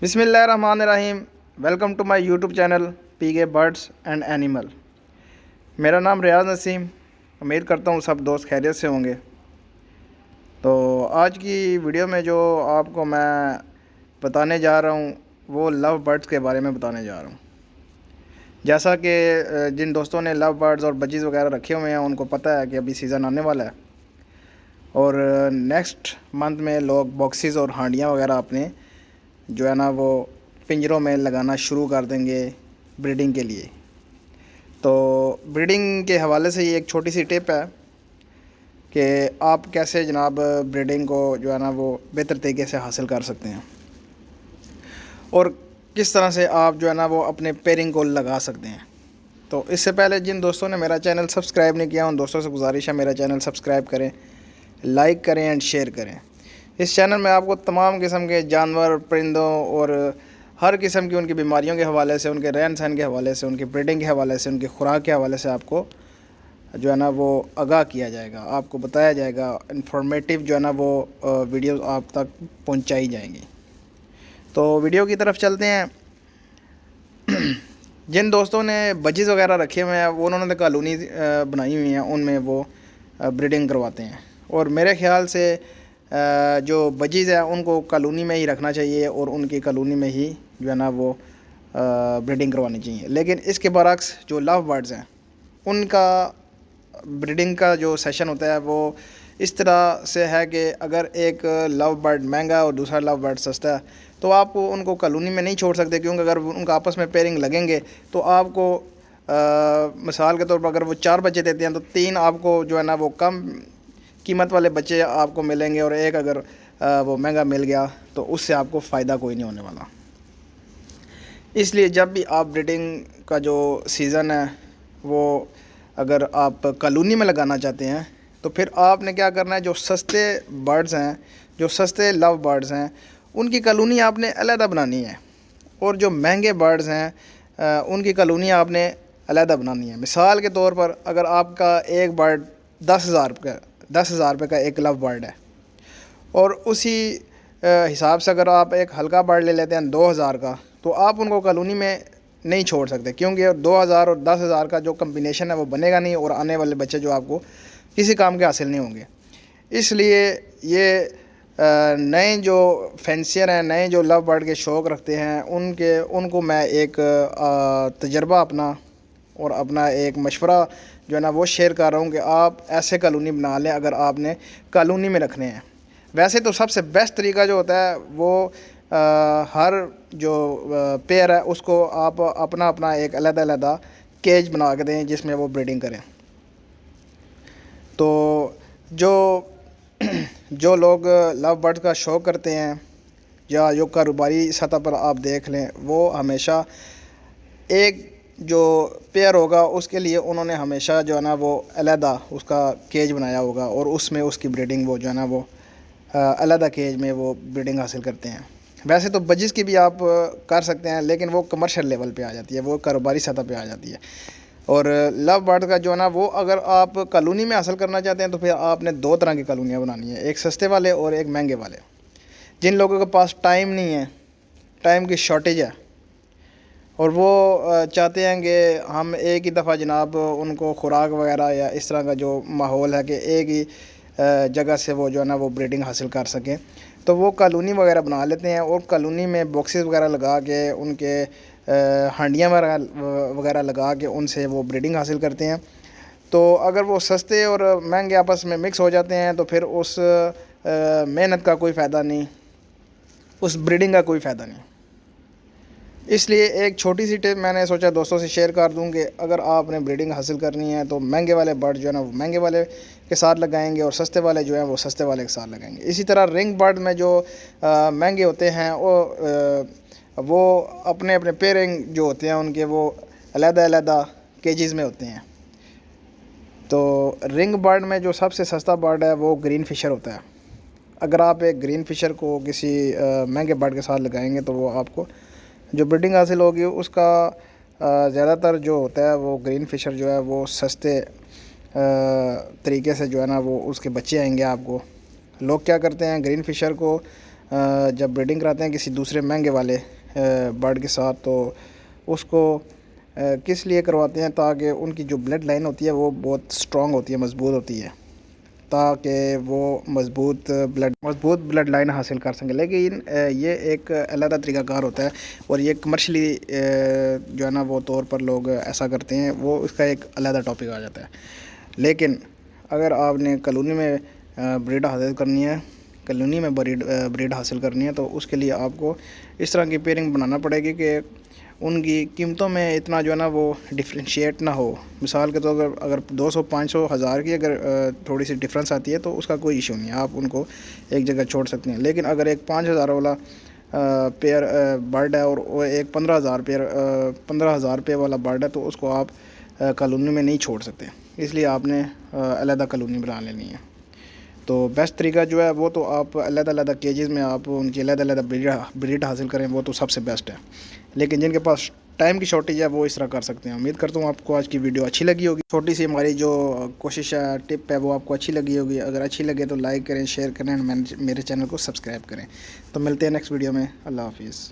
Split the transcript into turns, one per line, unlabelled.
بسم اللہ الرحمن الرحیم۔ Welcome to my YouTube channel P K birds and animal. میرا نام ریاض نسیم۔ امید کرتا ہوں سب دوست خیریت سے ہوں گے۔ تو آج کی ویڈیو میں جو آپ کو میں بتانے جا رہا ہوں وہ لو برڈس کے بارے میں بتانے جا رہا ہوں۔ جیسا کہ جن دوستوں نے لو برڈز اور بجیز وغیرہ رکھے ہوئے ہیں ان کو پتہ ہے کہ ابھی سیزن آنے والا ہے، اور نیکسٹ منتھ میں لوگ باکسز اور ہانڈیاں وغیرہ اپنے جو ہے نا وہ پنجروں میں لگانا شروع کر دیں گے بریڈنگ کے لیے۔ تو بریڈنگ کے حوالے سے یہ ایک چھوٹی سی ٹپ ہے کہ آپ کیسے جناب بریڈنگ کو جو ہے نا وہ بہتر طریقے سے حاصل کر سکتے ہیں، اور کس طرح سے آپ جو ہے نا وہ اپنے پیرنگ کو لگا سکتے ہیں۔ تو اس سے پہلے جن دوستوں نے میرا چینل سبسکرائب نہیں کیا ان دوستوں سے گزارش ہے میرا چینل سبسکرائب کریں، لائک کریں اینڈ شیئر کریں۔ اس چینل میں آپ کو تمام قسم کے جانور، پرندوں اور ہر قسم کی ان کی بیماریوں کے حوالے سے، ان کے رہن سہن کے حوالے سے، ان کی بریڈنگ کے حوالے سے، ان کی خوراک کے حوالے سے آپ کو جو ہے نا وہ آگاہ کیا جائے گا، آپ کو بتایا جائے گا، انفارمیٹیو جو ہے نا وہ ویڈیوز آپ تک پہنچائی جائیں گی۔ تو ویڈیو کی طرف چلتے ہیں۔ جن دوستوں نے بجیز وغیرہ رکھے ہوئے ہیں وہ انہوں نے کالونی بنائی ہوئی ہیں، ان میں وہ بریڈنگ کرواتے ہیں، اور میرے خیال سے جو بجیز ہیں ان کو کالونی میں ہی رکھنا چاہیے اور ان کی کالونی میں ہی جو ہے نا وہ بریڈنگ کروانی چاہیے۔ لیکن اس کے برعکس جو لو برڈز ہیں ان کا بریڈنگ کا جو سیشن ہوتا ہے وہ اس طرح سے ہے کہ اگر ایک لو برڈ مہنگا ہے اور دوسرا لو برڈ سستا ہے تو آپ ان کو کالونی میں نہیں چھوڑ سکتے، کیونکہ اگر ان کا آپس میں پیرنگ لگیں گے تو آپ کو مثال کے طور پر اگر وہ 4 بچے دیتے ہیں تو 3 آپ کو جو ہے نا وہ کم قیمت والے بچے آپ کو ملیں گے، اور ایک اگر وہ مہنگا مل گیا تو اس سے آپ کو فائدہ کوئی نہیں ہونے والا۔ اس لیے جب بھی آپ بریڈنگ کا جو سیزن ہے وہ اگر آپ کالونی میں لگانا چاہتے ہیں تو پھر آپ نے کیا کرنا ہے، جو سستے برڈز ہیں، جو سستے لو برڈز ہیں ان کی کالونی آپ نے علیحدہ بنانی ہے، اور جو مہنگے برڈز ہیں ان کی کالونی آپ نے علیحدہ بنانی ہے۔ مثال کے طور پر اگر آپ کا ایک برڈ 10,000 روپے کا ایک لو برڈ ہے، اور اسی حساب سے اگر آپ ایک ہلکا برڈ لے لیتے ہیں 2,000 کا، تو آپ ان کو کالونی میں نہیں چھوڑ سکتے، کیونکہ 2,000 اور 10,000 کا جو کمبینیشن ہے وہ بنے گا نہیں، اور آنے والے بچے جو آپ کو کسی کام کے حاصل نہیں ہوں گے۔ اس لیے یہ نئے جو فینسیر ہیں، نئے جو لو برڈ کے شوق رکھتے ہیں ان کو میں ایک تجربہ اپنا اور اپنا ایک مشورہ جو ہے نا وہ شیئر کر رہا ہوں کہ آپ ایسے کالونی بنا لیں اگر آپ نے کالونی میں رکھنے ہیں۔ ویسے تو سب سے بیسٹ طریقہ جو ہوتا ہے وہ ہر جو پیئر ہے اس کو آپ اپنا اپنا ایک علیحدہ علیحدہ کیج بنا کے دیں جس میں وہ بریڈنگ کریں۔ تو جو لوگ لو برڈ کا شوق کرتے ہیں یا جو کاروباری سطح پر آپ دیکھ لیں، وہ ہمیشہ ایک جو پیئر ہوگا اس کے لیے انہوں نے ہمیشہ جو ہے نا وہ علیحدہ اس کا کیج بنایا ہوگا، اور اس میں اس کی بریڈنگ وہ جو ہے نا وہ علیحدہ کیج میں وہ بریڈنگ حاصل کرتے ہیں۔ ویسے تو بجز کی بھی آپ کر سکتے ہیں، لیکن وہ کمرشل لیول پہ آ جاتی ہے، وہ کاروباری سطح پہ آ جاتی ہے۔ اور لو برڈ کا جو ہے نا وہ اگر آپ کالونی میں حاصل کرنا چاہتے ہیں تو پھر آپ نے 2 طرح کی کالونیاں بنانی ہیں، ایک سستے والے اور ایک مہنگے والے۔ جن لوگوں کے پاس ٹائم نہیں ہے، ٹائم کی شارٹیج ہے، اور وہ چاہتے ہیں کہ ہم ایک ہی دفعہ جناب ان کو خوراک وغیرہ یا اس طرح کا جو ماحول ہے کہ ایک ہی جگہ سے وہ جو ہے نا وہ بریڈنگ حاصل کر سکیں، تو وہ کالونی وغیرہ بنا لیتے ہیں، اور کالونی میں باکسز وغیرہ لگا کے ان کے ہانڈیاں وغیرہ لگا کے ان سے وہ بریڈنگ حاصل کرتے ہیں۔ تو اگر وہ سستے اور مہنگے آپس میں مکس ہو جاتے ہیں تو پھر اس محنت کا کوئی فائدہ نہیں، اس بریڈنگ کا کوئی فائدہ نہیں۔ اس لیے ایک چھوٹی سی ٹپ میں نے سوچا دوستوں سے شیئر کر دوں کہ اگر آپ نے بریڈنگ حاصل کرنی ہے تو مہنگے والے برڈ جو ہے نا وہ مہنگے والے کے ساتھ لگائیں گے، اور سستے والے جو ہیں وہ سستے والے کے ساتھ لگائیں گے۔ اسی طرح رنگ برڈ میں جو مہنگے ہوتے ہیں وہ اپنے اپنے پیرنگ جو ہوتے ہیں ان کے وہ علیحدہ علیحدہ کیجز میں ہوتے ہیں۔ تو رنگ برڈ میں جو سب سے سستا برڈ ہے وہ گرین فشر ہوتا ہے۔ اگر آپ ایک گرین فشر کو کسی مہنگے برڈ کے ساتھ لگائیں گے تو وہ آپ کو جو بریڈنگ حاصل ہوگی اس کا زیادہ تر جو ہوتا ہے وہ گرین فشر جو ہے وہ سستے طریقے سے جو ہے نا وہ اس کے بچے آئیں گے آپ کو۔ لوگ کیا کرتے ہیں، گرین فشر کو جب بریڈنگ کراتے ہیں کسی دوسرے مہنگے والے برڈ کے ساتھ تو اس کو کس لیے کرواتے ہیں تاکہ ان کی جو بلڈ لائن ہوتی ہے وہ بہت سٹرونگ ہوتی ہے، مضبوط ہوتی ہے، تاکہ وہ مضبوط بلڈ لائن حاصل کر سکیں۔ لیکن یہ ایک علیحدہ طریقہ کار ہوتا ہے اور یہ کمرشلی جو ہے نا وہ طور پر لوگ ایسا کرتے ہیں، وہ اس کا ایک علیحدہ ٹاپک آ جاتا ہے۔ لیکن اگر آپ نے کالونی میں بریڈ حاصل کرنی ہے، بریڈ حاصل کرنی ہے تو اس کے لیے آپ کو اس طرح کی پیئرنگ بنانا پڑے گی کہ ان کی قیمتوں میں اتنا جو ہے نا وہ ڈفرینشیٹ نہ ہو۔ مثال کے طور پر اگر 200 500 1000 کی اگر تھوڑی سی ڈفرینس آتی ہے تو اس کا کوئی ایشو نہیں ہے، آپ ان کو ایک جگہ چھوڑ سکتے ہیں۔ لیکن اگر ایک 5000 والا پیئر برڈ ہے اور وہ ایک 15,000 روپے والا برڈ ہے تو اس کو آپ کالونی میں نہیں چھوڑ سکتے، اس لیے آپ نے علیحدہ کالونی بنا لینی ہے۔ تو بیسٹ طریقہ جو ہے وہ تو آپ علیحدہ کیجز میں آپ ان کی علیحدہ بریڈ حاصل کریں، وہ تو سب سے بیسٹ ہے۔ لیکن جن کے پاس ٹائم کی شارٹیج ہے وہ اس طرح کر سکتے ہیں۔ امید کرتا ہوں آپ کو آج کی ویڈیو اچھی لگی ہوگی، چھوٹی سی ہماری جو کوشش ہے، ٹپ ہے، وہ آپ کو اچھی لگی ہوگی۔ اگر اچھی لگے تو لائک کریں، شیئر کریں، میرے چینل کو سبسکرائب کریں۔ تو ملتے ہیں نیکسٹ ویڈیو میں، اللہ حافظ۔